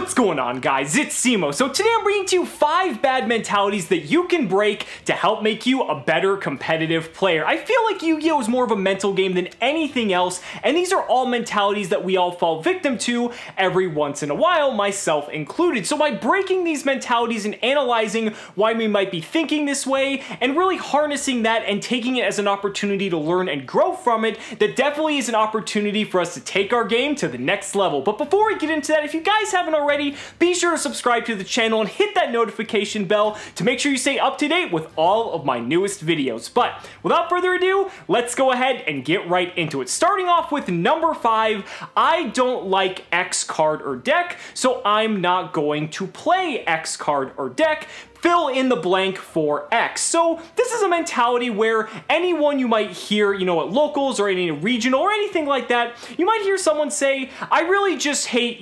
What's going on, guys? It's Cimoooooooo. So today I'm bringing to you 5 bad mentalities that you can break to help make you a better competitive player. I feel like Yu-Gi-Oh! Is more of a mental game than anything else, and these are all mentalities that we all fall victim to every once in a while, myself included. So by breaking these mentalities and analyzing why we might be thinking this way, and really harnessing that and taking it as an opportunity to learn and grow from it, that definitely is an opportunity for us to take our game to the next level. But before we get into that, if you guys haven't already, be sure to subscribe to the channel and hit that notification bell to make sure you stay up to date with all of my newest videos. But without further ado, let's go ahead and get right into it. Starting off with number 5, I don't like X card or deck, so I'm not going to play X card or deck. Fill in the blank for X. So this is a mentality where anyone you might hear, at locals or any regional or anything like that, you might hear someone say, I really just hate,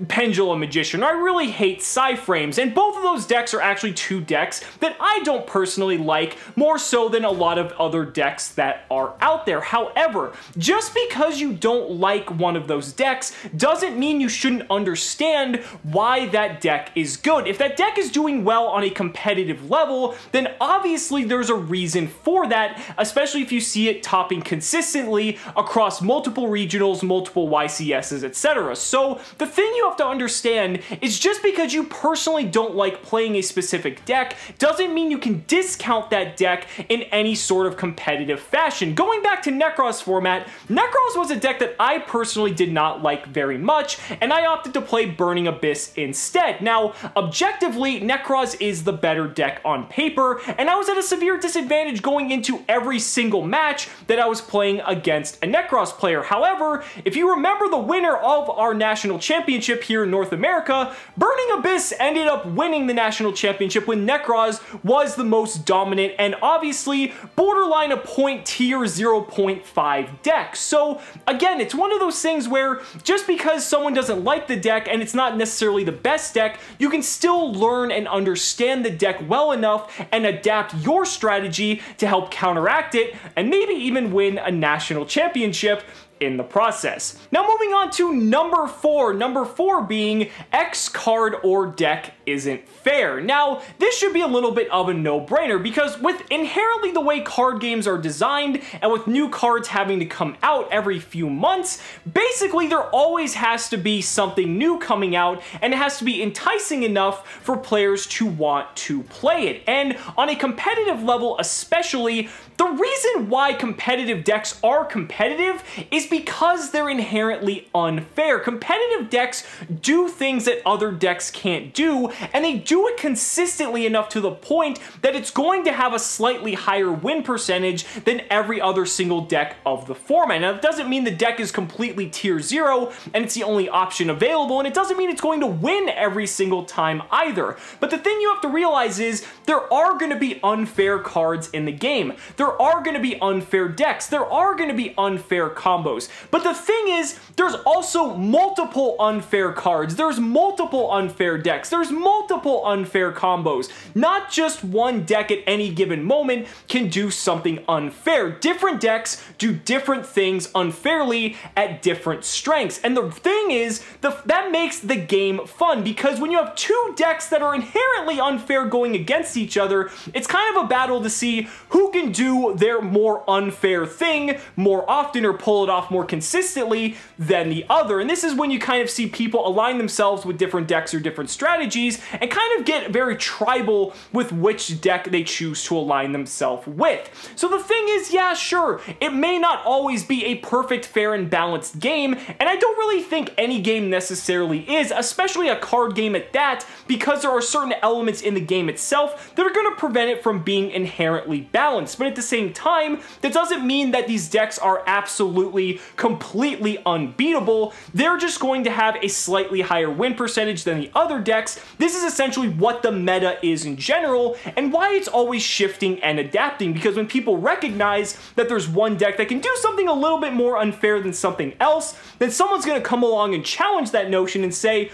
Pendulum Magician, or I really hate Psy-Frames, and both of those decks are actually 2 decks that I don't personally like, more so than a lot of other decks that are out there. However, just because you don't like one of those decks doesn't mean you shouldn't understand why that deck is good. If that deck is doing well on a competitive level, then obviously there's a reason for that, especially if you see it topping consistently across multiple regionals, multiple YCSs, etc. So the thing you have to understand is just because you personally don't like playing a specific deck doesn't mean you can discount that deck in any sort of competitive fashion. Going back to Necros format, Necros was a deck that I personally did not like very much, and I opted to play Burning Abyss instead. Now, objectively, Necros is the better deck on paper, and I was at a severe disadvantage going into every single match that I was playing against a Necros player. However, if you remember the winner of our national championship here in North America, Burning Abyss ended up winning the national championship when Necros was the most dominant and obviously borderline a point tier 0.5 deck. So again, it's one of those things where just because someone doesn't like the deck and it's not necessarily the best deck, you can still learn and understand the deck well enough and adapt your strategy to help counteract it and maybe even win a national championship in the process. Now moving on to number 4. Number 4 being X card or deck isn't fair. Now this should be a little bit of a no-brainer because with inherently the way card games are designed and with new cards having to come out every few months, basically there always has to be something new coming out and it has to be enticing enough for players to want to play it. And on a competitive level especially, the reason why competitive decks are competitive is because they're inherently unfair. Competitive decks do things that other decks can't do, and they do it consistently enough to the point that it's going to have a slightly higher win percentage than every other single deck of the format. Now, that doesn't mean the deck is completely tier 0 and it's the only option available, and it doesn't mean it's going to win every single time either. But the thing you have to realize is there are going to be unfair cards in the game. There are going to be unfair decks. There are going to be unfair combos. But the thing is, there's also multiple unfair cards. There's multiple unfair decks. There's multiple unfair combos. Not just one deck at any given moment can do something unfair. Different decks do different things unfairly at different strengths. And the thing is, that makes the game fun because when you have 2 decks that are inherently unfair going against each other, it's kind of a battle to see who can do their more unfair thing more often or pull it off more consistently than the other. And this is when you kind of see people align themselves with different decks or different strategies and kind of get very tribal with which deck they choose to align themselves with. So the thing is, yeah, sure, it may not always be a perfect, fair, and balanced game, and I don't really think any game necessarily is, especially a card game at that, because there are certain elements in the game itself that are going to prevent it from being inherently balanced. But at the same time, that doesn't mean that these decks are absolutely, completely unbeatable. They're just going to have a slightly higher win percentage than the other decks. This is essentially what the meta is in general and why it's always shifting and adapting, because when people recognize that there's one deck that can do something a little bit more unfair than something else, then someone's going to come along and challenge that notion and say,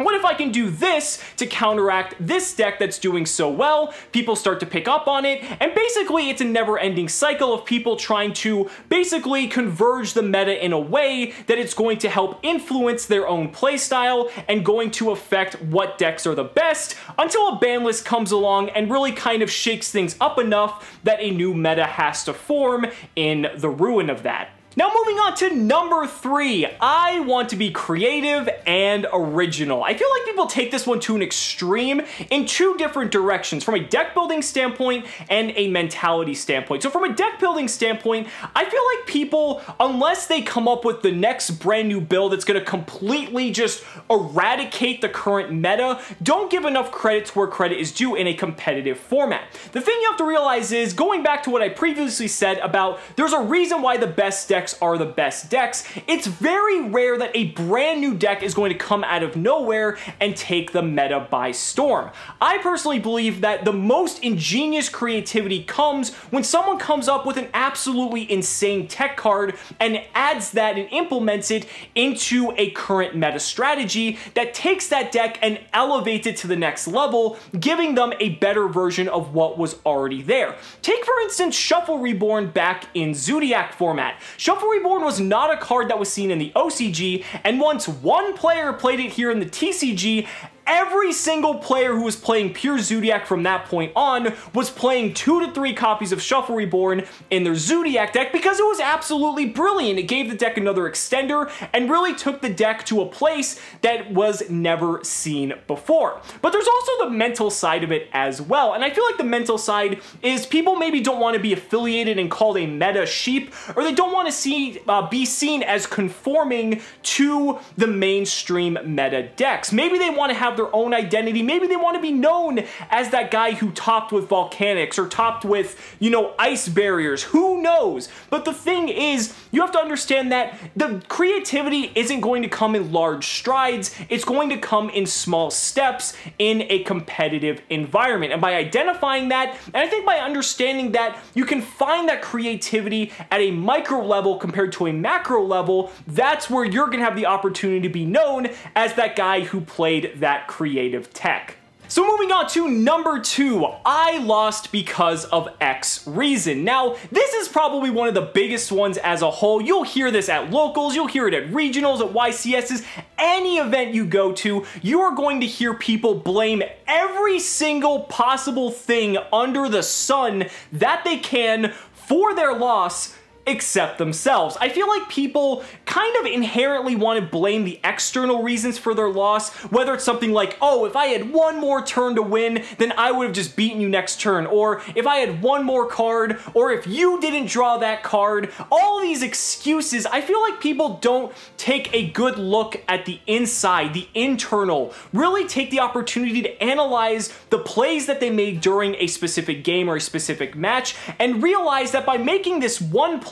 What if I can do this to counteract this deck that's doing so well? People start to pick up on it, and basically it's a never-ending cycle of people trying to basically converge the meta in a way that it's going to help influence their own playstyle and going to affect what decks are the best until a ban list comes along and really kind of shakes things up enough that a new meta has to form in the ruin of that. Now moving on to number 3, I want to be creative and original. I feel like people take this one to an extreme in 2 different directions, from a deck building standpoint and a mentality standpoint. So from a deck building standpoint, I feel like people, unless they come up with the next brand new build that's going to completely just eradicate the current meta, don't give enough credit to where credit is due in a competitive format. The thing you have to realize is, going back to what I previously said about there's a reason why the best decks are the best decks, it's very rare that a brand new deck is going to come out of nowhere and take the meta by storm. I personally believe that the most ingenious creativity comes when someone comes up with an absolutely insane tech card and adds that and implements it into a current meta strategy that takes that deck and elevates it to the next level, giving them a better version of what was already there. Take for instance Shuffle Reborn back in Zodiac format. Shuffle Reborn was not a card that was seen in the OCG, and once one player played it here in the TCG, every single player who was playing pure Zodiac from that point on was playing 2 to 3 copies of Shuffle Reborn in their Zodiac deck because it was absolutely brilliant. It gave the deck another extender and really took the deck to a place that was never seen before. But there's also the mental side of it as well, and I feel like the mental side is people maybe don't want to be affiliated and called a meta sheep, or they don't want to be seen as conforming to the mainstream meta decks. Maybe they want to have their own identity. Maybe they want to be known as that guy who topped with volcanics or topped with, you know, ice barriers. Who knows? But the thing is, you have to understand that the creativity isn't going to come in large strides. It's going to come in small steps in a competitive environment. And by identifying that, and I think by understanding that you can find that creativity at a micro level compared to a macro level, that's where you're going to have the opportunity to be known as that guy who played that creative tech. So moving on to number 2, I lost because of X reason. Now, this is probably one of the biggest ones as a whole. You'll hear this at locals, you'll hear it at regionals, at YCSs, any event you go to, you are going to hear people blame every single possible thing under the sun that they can for their loss except themselves. I feel like people kind of inherently want to blame the external reasons for their loss, whether it's something like, oh, if I had one more turn to win, then I would have just beaten you next turn, or if I had one more card, or if you didn't draw that card. All these excuses, I feel like people don't take a good look at the inside, the internal, really take the opportunity to analyze the plays that they made during a specific game or a specific match, and realize that by making this one play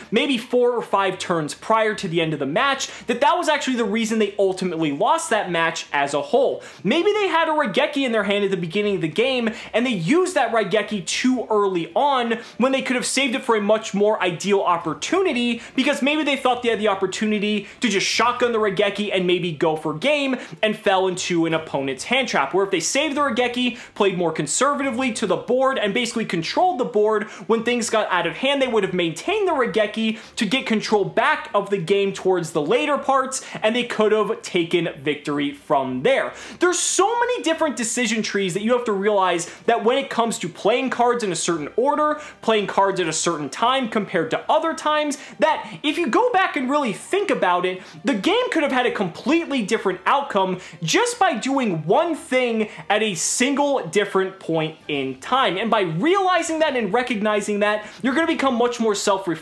maybe 4 or 5 turns prior to the end of the match, that was actually the reason they ultimately lost that match as a whole. Maybe they had a Raigeki in their hand at the beginning of the game, and they used that Raigeki too early on when they could have saved it for a much more ideal opportunity, because maybe they thought they had the opportunity to just shotgun the Raigeki and maybe go for game and fell into an opponent's hand trap, where if they saved the Raigeki, played more conservatively to the board, and basically controlled the board when things got out of hand, they would have maintained the Raigeki to get control back of the game towards the later parts, and they could have taken victory from there. There's so many different decision trees that you have to realize that when it comes to playing cards in a certain order, playing cards at a certain time compared to other times, that if you go back and really think about it, the game could have had a completely different outcome just by doing one thing at a single different point in time. And by realizing that and recognizing that, you're going to become much more self-reflective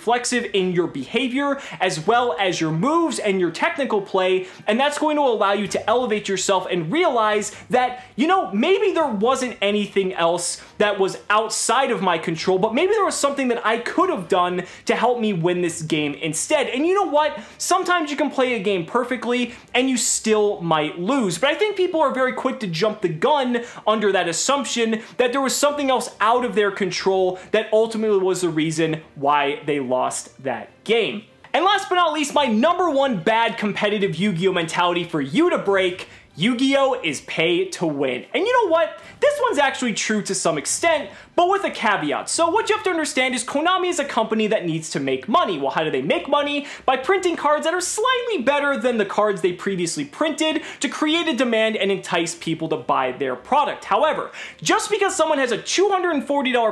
in your behavior as well as your moves and your technical play, and that's going to allow you to elevate yourself and realize that, you know, maybe there wasn't anything else that was outside of my control, but maybe there was something that I could have done to help me win this game instead. And you know what? Sometimes you can play a game perfectly and you still might lose, but I think people are very quick to jump the gun under that assumption that there was something else out of their control that ultimately was the reason why they lost that game. And last but not least, my number 1 bad competitive Yu-Gi-Oh mentality for you to break: Yu-Gi-Oh! Is pay to win. And you know what? This one's actually true to some extent, but with a caveat. So what you have to understand is Konami is a company that needs to make money. Well, how do they make money? By printing cards that are slightly better than the cards they previously printed to create a demand and entice people to buy their product. However, just because someone has a $240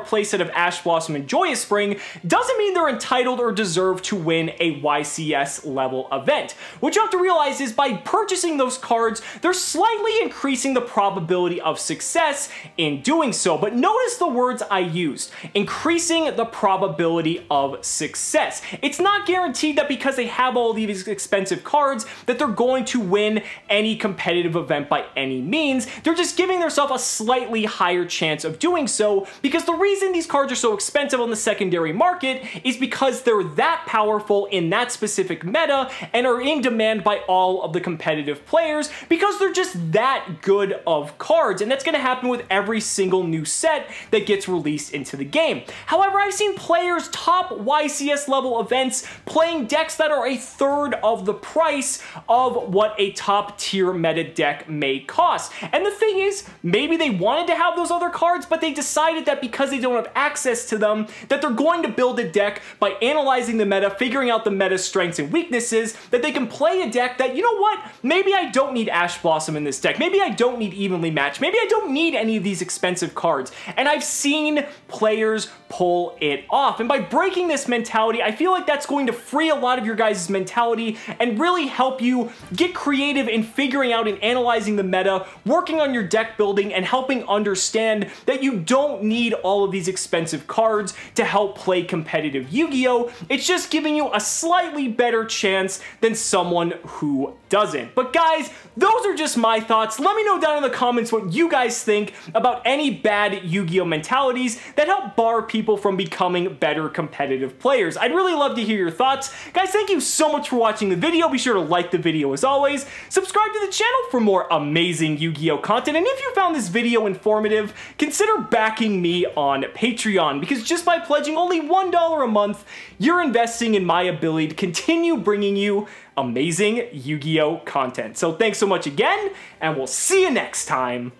playset of Ash Blossom and Joyous Spring doesn't mean they're entitled or deserve to win a YCS level event. What you have to realize is by purchasing those cards, they're slightly increasing the probability of success in doing so. But notice the words I used, increasing the probability of success. It's not guaranteed that because they have all these expensive cards that they're going to win any competitive event by any means. They're just giving themselves a slightly higher chance of doing so, because the reason these cards are so expensive on the secondary market is because they're that powerful in that specific meta and are in demand by all of the competitive players because they're just that good of cards. And that's going to happen with every single new set that gets released into the game. However, I've seen players top YCS level events playing decks that are a third of the price of what a top tier meta deck may cost. And the thing is, maybe they wanted to have those other cards, but they decided that because they don't have access to them, that they're going to build a deck by analyzing the meta, figuring out the meta strengths and weaknesses, that they can play a deck that, you know what, maybe I don't need Ash Blossom in this deck, maybe I don't need Evenly Matched, maybe I don't need any of these expensive cards. And I've seen players pull it off. And by breaking this mentality, I feel like that's going to free a lot of your guys' mentality and really help you get creative in figuring out and analyzing the meta, working on your deck building, and helping understand that you don't need all of these expensive cards to help play competitive Yu-Gi-Oh! It's just giving you a slightly better chance than someone who doesn't. But guys, those are just my thoughts. Let me know down in the comments what you guys think about any bad Yu-Gi-Oh! Mentalities that help bar people from becoming better competitive players. I'd really love to hear your thoughts. Guys, thank you so much for watching the video. Be sure to like the video as always. Subscribe to the channel for more amazing Yu-Gi-Oh! Content. And if you found this video informative, consider backing me on Patreon, because just by pledging only $1 a month, you're investing in my ability to continue bringing you amazing Yu-Gi-Oh! Content. So thanks so much again, and we'll see you next time.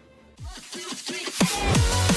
1, 2, 3.